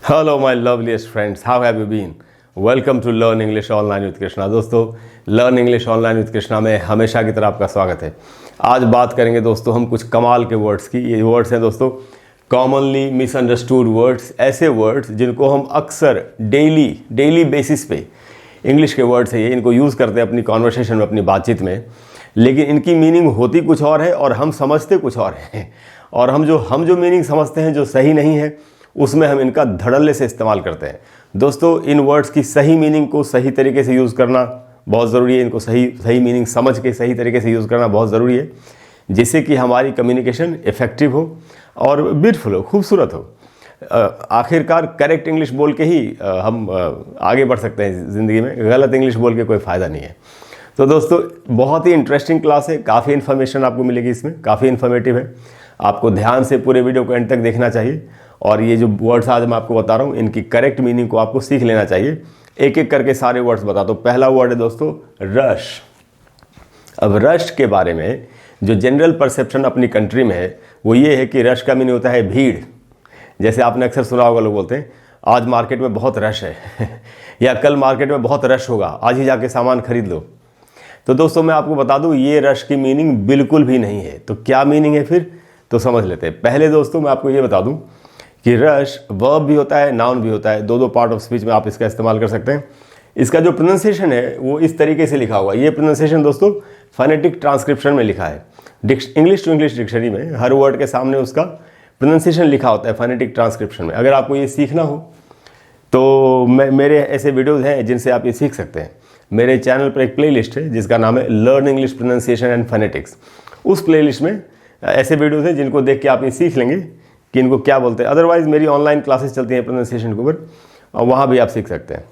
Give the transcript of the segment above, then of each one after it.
Hello my loveliest friends, how have you been? Welcome to Learn English Online with Krishna। दोस्तों, Learn English Online with Krishna में हमेशा की तरह आपका स्वागत है। आज बात करेंगे दोस्तों हम कुछ कमाल के वर्ड्स की। ये वर्ड्स हैं दोस्तों कॉमनली मिसअंडरस्टूड वर्ड्स, ऐसे वर्ड्स जिनको हम अक्सर डेली बेसिस पे, इंग्लिश के वर्ड्स है ये, इनको यूज़ करते हैं अपनी कॉन्वर्सेशन में, अपनी बातचीत में, लेकिन इनकी मीनिंग होती कुछ और है और हम समझते कुछ और हैं। और हम जो मीनिंग समझते हैं जो सही नहीं है, उसमें हम इनका धड़ल्ले से इस्तेमाल करते हैं। दोस्तों, इन वर्ड्स की सही मीनिंग को सही तरीके से यूज़ करना बहुत ज़रूरी है। इनको सही मीनिंग समझ के सही तरीके से यूज़ करना बहुत ज़रूरी है, जिससे कि हमारी कम्युनिकेशन इफ़ेक्टिव हो और ब्यूटीफुल हो, खूबसूरत हो। आखिरकार करेक्ट इंग्लिश बोल के ही हम आगे बढ़ सकते हैं ज़िंदगी में। गलत इंग्लिश बोल के कोई फ़ायदा नहीं है। तो दोस्तों, बहुत ही इंटरेस्टिंग क्लास है, काफ़ी इन्फॉर्मेशन आपको मिलेगी इसमें, काफ़ी इन्फॉर्मेटिव है। आपको ध्यान से पूरे वीडियो को एंड तक देखना चाहिए और ये जो वर्ड्स आज मैं आपको बता रहा हूँ, इनकी करेक्ट मीनिंग को आपको सीख लेना चाहिए। एक एक करके सारे वर्ड्स बता दो। पहला वर्ड है दोस्तों रश। अब रश के बारे में जो जनरल परसेप्शन अपनी कंट्री में है वो ये है कि रश का मीनिंग होता है भीड़। जैसे आपने अक्सर सुना होगा, लोग बोलते हैं आज मार्केट में बहुत रश है या कल मार्केट में बहुत रश होगा, आज ही जाके सामान खरीद लो। तो दोस्तों, मैं आपको बता दूं ये रश की मीनिंग बिल्कुल भी नहीं है। तो क्या मीनिंग है फिर, तो समझ लेते हैं। पहले दोस्तों मैं आपको ये बता दूं कि रश वर्ब भी होता है, नाउन भी होता है। दो पार्ट ऑफ स्पीच में आप इसका इस्तेमाल कर सकते हैं। इसका जो प्रोनाउंसिएशन है वो इस तरीके से लिखा हुआ है। ये प्रोनाउंसिएशन दोस्तों फोनेटिक ट्रांसक्रिप्शन में लिखा है। इंग्लिश टू इंग्लिश डिक्शनरी में हर वर्ड के सामने उसका प्रोनाउंसिएशन लिखा होता है फोनेटिक ट्रांसक्रिप्शन में। अगर आपको ये सीखना हो तो मेरे ऐसे वीडियोज़ हैं जिनसे आप ये सीख सकते हैं। मेरे चैनल पर एक प्लेलिस्ट है जिसका नाम है learn English pronunciation and phonetics. उस प्लेलिस्ट में ऐसे वीडियोज़ हैं जिनको देख के आप ये सीख लेंगे कि इनको क्या बोलते हैं। अदरवाइज़ मेरी ऑनलाइन क्लासेस चलती हैं प्रोनाउंसिएशन के ऊपर, और वहाँ भी आप सीख सकते हैं।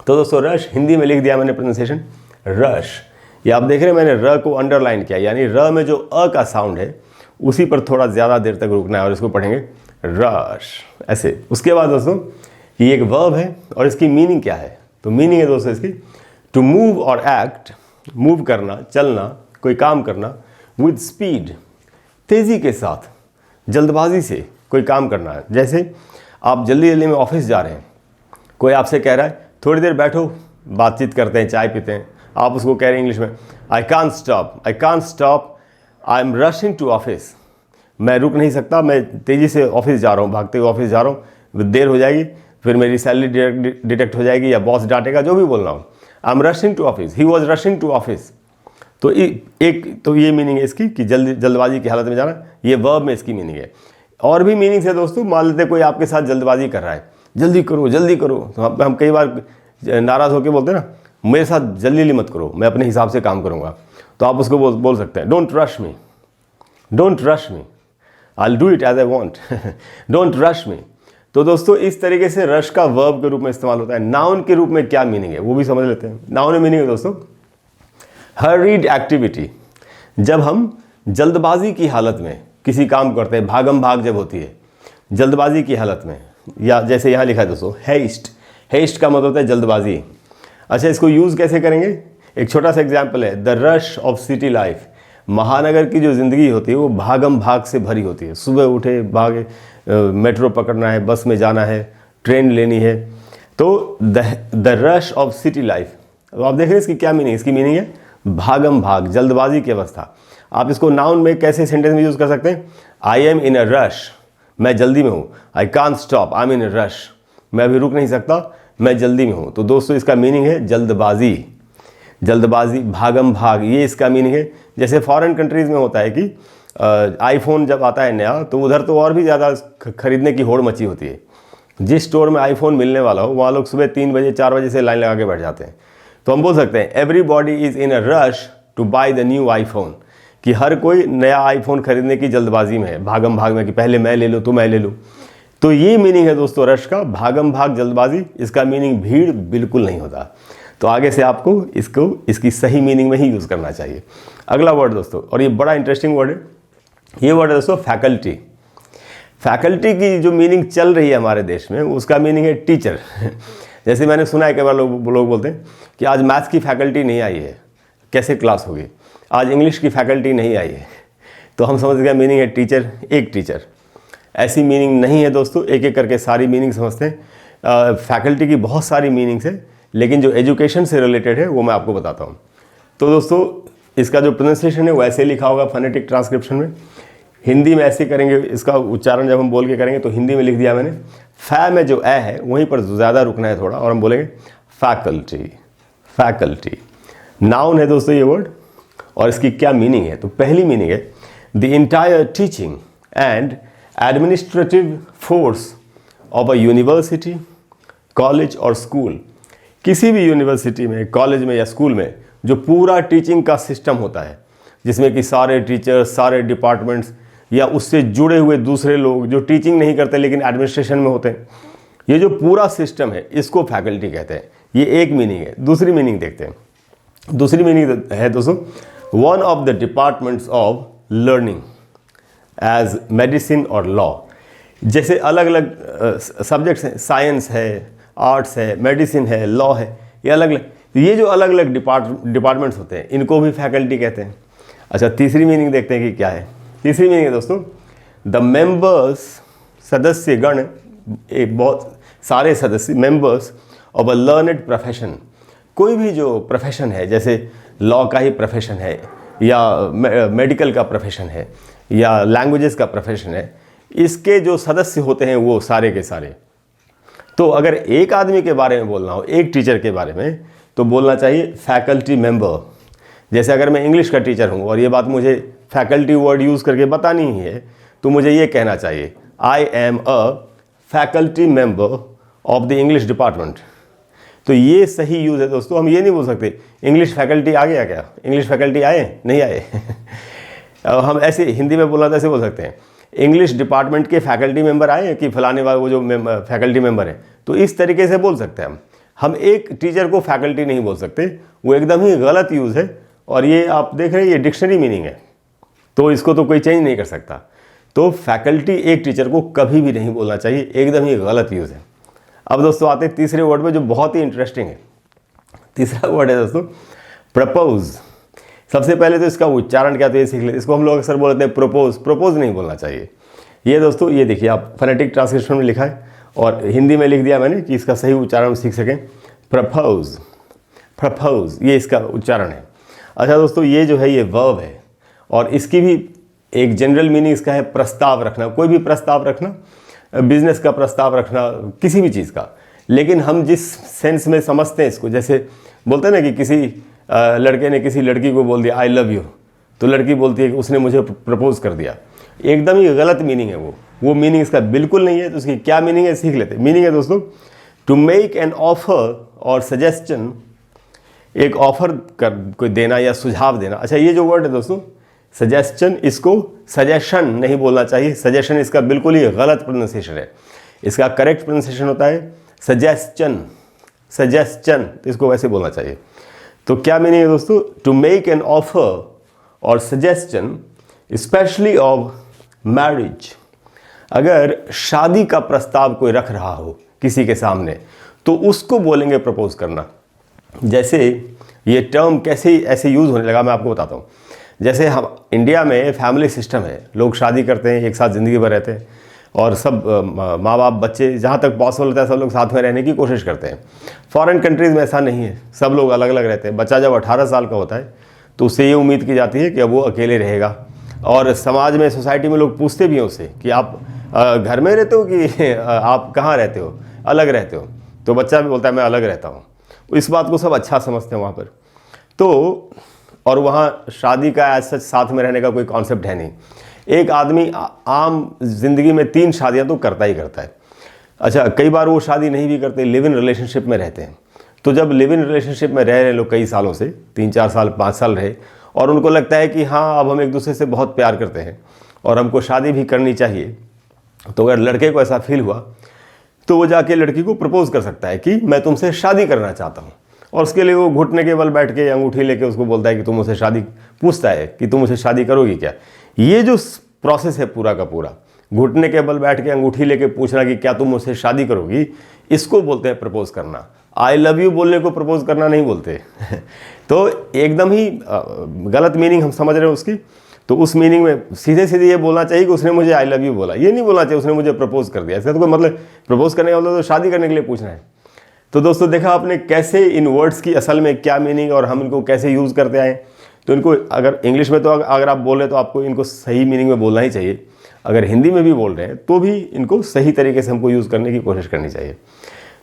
तो दोस्तों, रश हिंदी में लिख दिया मैंने प्रोनाउंसिएशन रश। ये आप देख रहे हैं मैंने र को अंडरलाइन किया, यानी र में जो अ का साउंड है उसी पर थोड़ा ज़्यादा देर तक रुकना है और इसको पढ़ेंगे रश ऐसे। उसके बाद दोस्तों ये एक वर्ब है और इसकी मीनिंग क्या है। तो मीनिंग है दोस्तों इसकी टू मूव और एक्ट, मूव करना, चलना, कोई काम करना, विद स्पीड, तेज़ी के साथ, जल्दबाजी से कोई काम करना है। जैसे आप जल्दी में ऑफिस जा रहे हैं, कोई आपसे कह रहा है थोड़ी देर बैठो, बातचीत करते हैं, चाय पीते हैं, आप उसको कह रहे हैं इंग्लिश में I can't stop, I am rushing to office. मैं रुक नहीं सकता, मैं तेज़ी से ऑफिस जा रहा हूँ, भागते हुए ऑफिस जा रहा हूँ, देर हो जाएगी, फिर मेरी सैलरी डिडक्ट हो जाएगी या बॉस डांटेगा, जो भी बोल रहा हूँ। I am rushing to office, he was rushing to office. तो ये मीनिंग है इसकी कि जल्दबाजी की हालत में जाना। ये वर्ब में इसकी मीनिंग है। और भी मीनिंग्स है दोस्तों। मान लेते कोई आपके साथ जल्दबाजी कर रहा है, जल्दी करो। तो हम कई बार नाराज़ होकर बोलते हैं ना, मेरे साथ जल्दी मत करो, मैं अपने हिसाब से काम करूँगा। तो आप उसको बोल सकते हैं don't rush me, I will do it as I want, don't rush me. तो दोस्तों, इस तरीके से रश का वर्ब के रूप में इस्तेमाल होता है। नाउन के रूप में क्या मीनिंग है वो भी समझ लेते हैं। नाउन में मीनिंग है दोस्तों हरीड एक्टिविटी। जब हम जल्दबाजी की हालत में किसी काम करते हैं, भागम भाग जब होती है जल्दबाजी की हालत में, या जैसे यहाँ लिखा है दोस्तों हेस्ट का मतलब होता है जल्दबाजी। अच्छा, इसको यूज़ कैसे करेंगे? एक छोटा सा एग्जाम्पल है, the rush of city life. महानगर की जो ज़िंदगी होती है वो भागम भाग से भरी होती है। सुबह उठे, भागे, मेट्रो पकड़ना है, बस में जाना है, ट्रेन लेनी है। तो the rush of city life. तो आप देख रहे हैं इसकी क्या मीनिंग? इसकी मीनिंग है भागम भाग, जल्दबाजी की अवस्था। आप इसको नाउन में कैसे सेंटेंस में यूज़ कर सकते हैं? I am in a rush, मैं जल्दी में हूँ। आई can't stop, I M in a rush, मैं अभी रुक नहीं सकता, मैं जल्दी में हूँ। तो दोस्तों, इसका मीनिंग है जल्दबाजी, भागम भाग, ये इसका मीनिंग है। जैसे फॉरेन कंट्रीज़ में होता है कि आईफोन जब आता है नया, तो उधर तो और भी ज़्यादा खरीदने की होड़ मची होती है। जिस स्टोर में आईफोन मिलने वाला हो वहाँ लोग सुबह 3 बजे 4 बजे से लाइन लगा के बैठ जाते हैं। तो हम बोल सकते हैं everybody is in a rush to buy the new iPhone, कि हर कोई नया आईफोन खरीदने की जल्दबाजी में है, भागम भाग में, कि पहले मैं ले लूँ तो मैं ले लूँ। तो ये मीनिंग है दोस्तों रश का, भागम भाग, जल्दबाजी। इसका मीनिंग भीड़ बिल्कुल नहीं होता। तो आगे से आपको इसकी सही मीनिंग में ही यूज़ करना चाहिए। अगला वर्ड दोस्तों, और ये बड़ा इंटरेस्टिंग वर्ड है, ये वर्ड है दोस्तों फैकल्टी। फैकल्टी की जो मीनिंग चल रही है हमारे देश में, उसका मीनिंग है टीचर। जैसे मैंने सुना है कई बार लोग बोलते हैं कि आज मैथ्स की फैकल्टी नहीं आई है, कैसे क्लास होगी? आज इंग्लिश की फैकल्टी नहीं आई है। तो हम समझ गए मीनिंग है टीचर, एक टीचर। ऐसी मीनिंग नहीं है दोस्तों, एक एक करके सारी मीनिंग समझते हैं। फैकल्टी की बहुत सारी मीनिंग्स है, लेकिन जो एजुकेशन से रिलेटेड है वो मैं आपको बताता हूँ। तो दोस्तों इसका जो प्रोनाउंसिएशन है वो ऐसे लिखा होगा फोनेटिक ट्रांसक्रिप्शन में। हिंदी में ऐसे करेंगे, इसका उच्चारण जब हम बोल के करेंगे तो हिंदी में लिख दिया मैंने, फै में जो ए है वहीं पर ज़्यादा रुकना है थोड़ा, और हम बोलेंगे फैकल्टी। फैकल्टी नाउन है दोस्तों ये वर्ड, और इसकी क्या मीनिंग है? तो पहली मीनिंग है the entire teaching and administrative force of a university, college और स्कूल। किसी भी यूनिवर्सिटी में, कॉलेज में या स्कूल में जो पूरा टीचिंग का सिस्टम होता है, जिसमें कि सारे टीचर्स, सारे डिपार्टमेंट्स या उससे जुड़े हुए दूसरे लोग जो टीचिंग नहीं करते लेकिन एडमिनिस्ट्रेशन में होते हैं, ये जो पूरा सिस्टम है इसको फैकल्टी कहते हैं। ये एक मीनिंग है। दूसरी मीनिंग देखते हैं। दूसरी मीनिंग है दोस्तों one of the departments of learning as medicine और लॉ। जैसे अलग अलग सब्जेक्ट्स हैं, साइंस है, आर्ट्स है, मेडिसिन है, लॉ है, ये अलग अलग, ये जो अलग अलग डिपार्टमेंट्स होते हैं इनको भी फैकल्टी कहते हैं। अच्छा, तीसरी मीनिंग देखते हैं कि क्या है। तीसरी मीनिंग है दोस्तों द मेंबर्स, सदस्यगण, एक बहुत सारे सदस्य, members of a learned profession. कोई भी जो प्रोफेशन है, जैसे लॉ का ही प्रोफेशन है या मेडिकल का प्रोफेशन है या लैंग्वेजेस का प्रोफेशन है, इसके जो सदस्य होते हैं वो सारे के सारे। तो अगर एक आदमी के बारे में बोलना हो, एक टीचर के बारे में, तो बोलना चाहिए फैकल्टी मेंबर। जैसे अगर मैं इंग्लिश का टीचर हूँ और ये बात मुझे फैकल्टी वर्ड यूज़ करके बतानी ही है, तो मुझे ये कहना चाहिए I am a faculty member of the English department. तो ये सही यूज़ है दोस्तों। हम ये नहीं बोल सकते इंग्लिश फैकल्टी आ गया क्या, इंग्लिश फैकल्टी आए नहीं आए हम ऐसे हिंदी में बोलना तो ऐसे बोल सकते हैं इंग्लिश डिपार्टमेंट के फैकल्टी मेंबर आए कि फलाने वाले वो जो फैकल्टी मेंबर है। तो इस तरीके से बोल सकते हैं हम एक टीचर को फैकल्टी नहीं बोल सकते, वो एकदम ही गलत यूज़ है। और ये आप देख रहे हैं ये डिक्शनरी मीनिंग है, तो इसको तो कोई चेंज नहीं कर सकता। तो फैकल्टी एक टीचर को कभी भी नहीं बोलना चाहिए, एकदम ही गलत यूज़ है। अब दोस्तों आते हैं तीसरे वर्ड में जो बहुत ही इंटरेस्टिंग है। तीसरा वर्ड है दोस्तों प्रपोज। सबसे पहले तो इसका उच्चारण क्या, तो ये सीख लेते। इसको हम लोग अक्सर बोलते हैं प्रोपोज। प्रोपोज नहीं बोलना चाहिए। ये दोस्तों ये देखिए, आप फोनेटिक ट्रांसलेशन में लिखा है और हिंदी में लिख दिया मैंने कि इसका सही उच्चारण सीख सकें। प्रपोज, प्रपोज, ये इसका उच्चारण है। अच्छा दोस्तों, ये जो है ये वर्ब है और इसकी भी एक जनरल मीनिंग इसका है प्रस्ताव रखना। कोई भी प्रस्ताव रखना, बिजनेस का प्रस्ताव रखना, किसी भी चीज़ का। लेकिन हम जिस सेंस में समझते हैं इसको, जैसे बोलते हैं ना कि किसी लड़के ने किसी लड़की को बोल दिया आई लव यू, तो लड़की बोलती है कि उसने मुझे प्रपोज कर दिया। एकदम ही गलत मीनिंग है वो मीनिंग इसका बिल्कुल नहीं है। तो उसकी क्या मीनिंग है सीख लेते हैं। मीनिंग है दोस्तों टू मेक एन ऑफर और सजेस्टन, एक ऑफर कर कोई देना या सुझाव देना। अच्छा, ये जो वर्ड है दोस्तों सजेस्टन, इसको सजेशन नहीं बोलना चाहिए। सजेशन इसका बिल्कुल ही गलत प्रोनाउंसिएशन है। इसका करेक्ट प्रोनाउंसिएशन होता है सजेस्चन, सजेस्चन, तो इसको वैसे बोलना चाहिए। तो क्या मीनिंग है दोस्तों टू मेक एन ऑफर और सजेस्टन स्पेशली ऑफ मैरिज। अगर शादी का प्रस्ताव कोई रख रहा हो किसी के सामने तो उसको बोलेंगे प्रपोज करना। जैसे ये टर्म कैसे ऐसे यूज़ होने लगा मैं आपको बताता हूँ। जैसे हम इंडिया में फैमिली सिस्टम है, लोग शादी करते हैं, एक साथ ज़िंदगी भर रहते हैं और सब माँ बाप बच्चे जहाँ तक पॉसिबल होता है सब लोग साथ में रहने की कोशिश करते हैं। फॉरेन कंट्रीज़ में ऐसा नहीं है, सब लोग अलग अलग रहते हैं। बच्चा जब 18 साल का होता है तो उससे ये उम्मीद की जाती है कि अब वो अकेले रहेगा। और समाज में, सोसाइटी में लोग पूछते भी हैं उससे कि आप घर में रहते हो कि आप कहाँ रहते हो, अलग रहते हो। तो बच्चा भी बोलता है मैं अलग रहता हूँ। इस बात को सब अच्छा समझते हैं वहाँ पर। तो और वहाँ शादी का ऐसा साथ में रहने का कोई कॉन्सेप्ट है नहीं। एक आदमी आम जिंदगी में 3 शादियाँ तो करता ही करता है। अच्छा, कई बार वो शादी नहीं भी करते, लिव इन रिलेशनशिप में रहते हैं। तो जब लिव इन रिलेशनशिप में रह रहे लोग कई सालों से, 3-4 साल 5 साल रहे, और उनको लगता है कि हाँ अब हम एक दूसरे से बहुत प्यार करते हैं और हमको शादी भी करनी चाहिए, तो अगर लड़के को ऐसा फील हुआ तो वो जाके लड़की को प्रपोज कर सकता है कि मैं तुमसे शादी करना चाहता हूँ। और उसके लिए वो घुटने के बल बैठ के अंगूठी लेके उसको बोलता है कि तुम मुझसे शादी, पूछता है कि तुम मुझसे शादी करोगी क्या। ये जो प्रोसेस है पूरा का पूरा, घुटने के बल बैठ के अंगूठी लेके पूछना कि क्या तुम मुझसे शादी करोगी, इसको बोलते हैं प्रपोज करना। आई लव यू बोलने को प्रपोज करना नहीं बोलते तो एकदम ही गलत मीनिंग हम समझ रहे हैं उसकी। तो उस मीनिंग में सीधे सीधे ये बोलना चाहिए कि उसने मुझे आई लव यू बोला, ये नहीं बोलना चाहिए उसने मुझे प्रपोज कर दिया। इसका तो कोई मतलब प्रपोज करने का मतलब तो शादी करने के लिए पूछना है। तो दोस्तों देखा आपने कैसे इन वर्ड्स की असल में क्या मीनिंग और हम इनको कैसे यूज़ करते आए। तो इनको अगर इंग्लिश में तो अगर आप बोल रहे हैं तो आपको इनको सही मीनिंग में बोलना ही चाहिए। अगर हिंदी में भी बोल रहे हैं तो भी इनको सही तरीके से हमको यूज़ करने की कोशिश करनी चाहिए।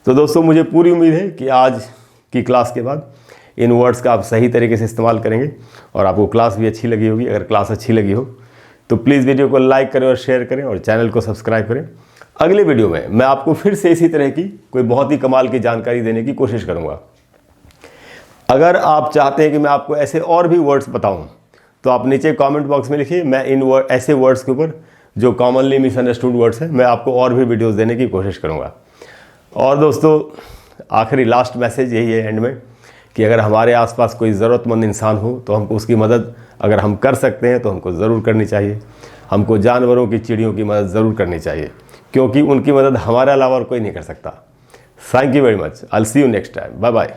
तो दोस्तों मुझे पूरी उम्मीद है कि आज की क्लास के बाद इन वर्ड्स का आप सही तरीके से इस्तेमाल करेंगे और आपको क्लास भी अच्छी लगी होगी। अगर क्लास अच्छी लगी हो तो प्लीज़ वीडियो को लाइक करें और शेयर करें और चैनल को सब्सक्राइब करें। अगले वीडियो में मैं आपको फिर से इसी तरह की कोई बहुत ही कमाल की जानकारी देने की कोशिश करूँगा। अगर आप चाहते हैं कि मैं आपको ऐसे और भी वर्ड्स बताऊँ तो आप नीचे कमेंट बॉक्स में लिखिए। मैं इन ऐसे वर्ड्स के ऊपर जो कॉमनली मिसअंडरस्टूड वर्ड्स हैं मैं आपको और भी वीडियोज़ देने की कोशिश करूँगा। और दोस्तों आखिरी लास्ट मैसेज यही है एंड में कि अगर हमारे आसपास कोई ज़रूरतमंद इंसान हो तो हमको उसकी मदद अगर हम कर सकते हैं तो हमको ज़रूर करनी चाहिए। हमको जानवरों की, चिड़ियों की मदद ज़रूर करनी चाहिए क्योंकि उनकी मदद हमारे अलावा और कोई नहीं कर सकता। Thank you very much. I will see you next time. Bye bye.